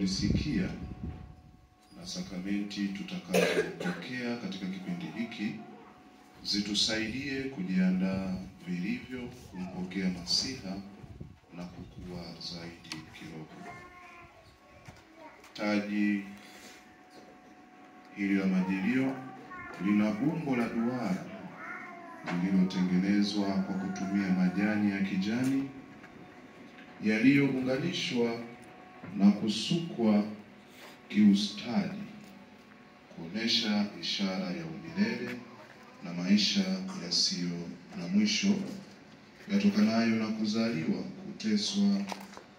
tuliolisikia na sakramenti tutakazopokea katika kipindi hiki zitusaidie kujiandaa vilivyo kumpokea Masiha na kukua zaidi kiroho. Taji hili la majilio lina umbo la duara lililotengenezwa kwa kutumia majani ya kijani yaliyounganishwa na kusukwa kiustadi, kuonesha ishara ya umilele na maisha yasiyo na mwisho yatokanayo na kuzaliwa, kuteswa,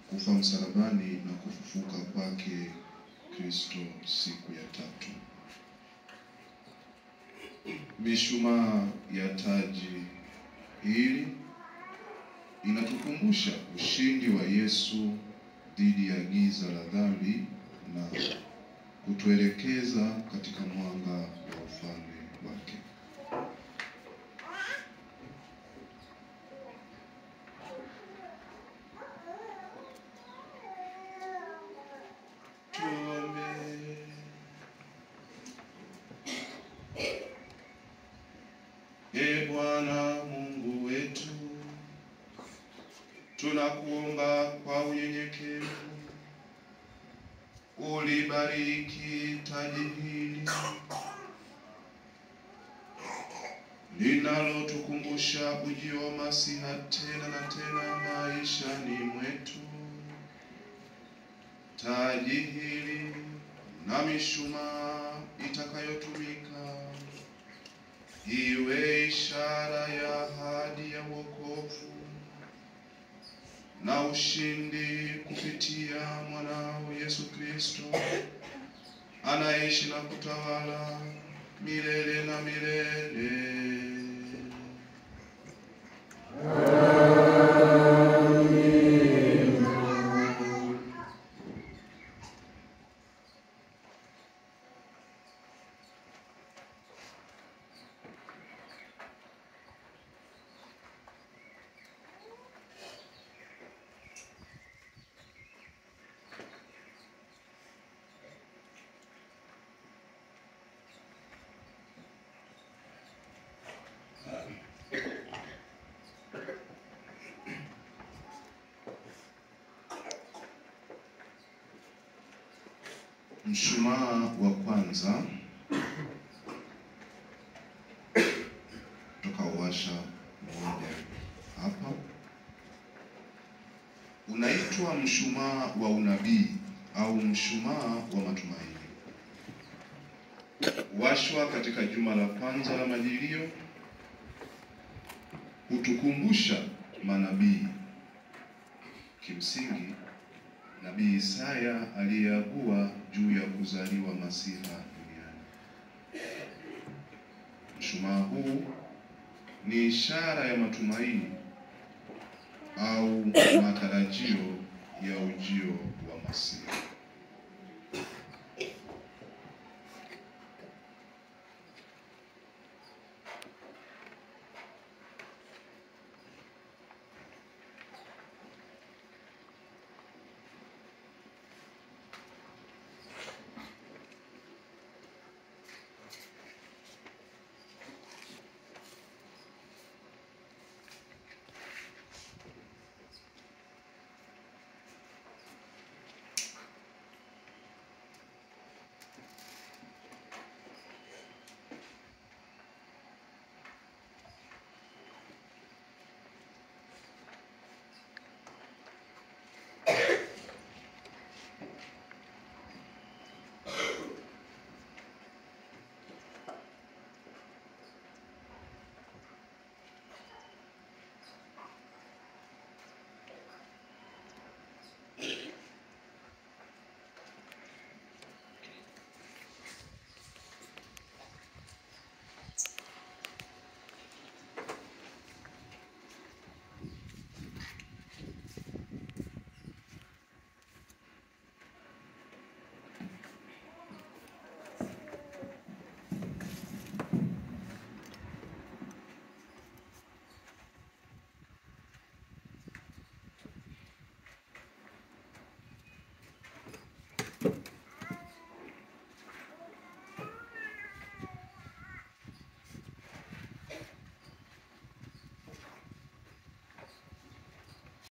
kufa msalabani na kufufuka kwake Kristo siku ya tatu. Mishumaa ya taji hili inatukumbusha ushindi wa Yesu dhidi ya giza la dhambi na kutuelekeza katika mwanga wa ufalme wake. Bwana Mungu wetu, tunakuomba kwa unyenyekevu ulibariki taji hili linalotukumbusha ujio wa Masiha tena na tena maishani mwetu. Taji hili na mishumaa itakayotumika iwe ishara ya ahadi ya wokovu na ushindi kupitia mwanao Yesu Kristo, anaishi na kutawala milele na milele. Mshumaa wa kwanza tukauwasha mmoja hapa, unaitwa mshumaa wa unabii au mshumaa wa matumaini. Washwa katika juma la kwanza la majilio hutukumbusha manabii. Kimsingi, Nabii Isaya aliyeagua juu ya kuzaliwa Masiha duniani. Mshumaa huu ni ishara ya matumaini au matarajio ya ujio wa Masiha.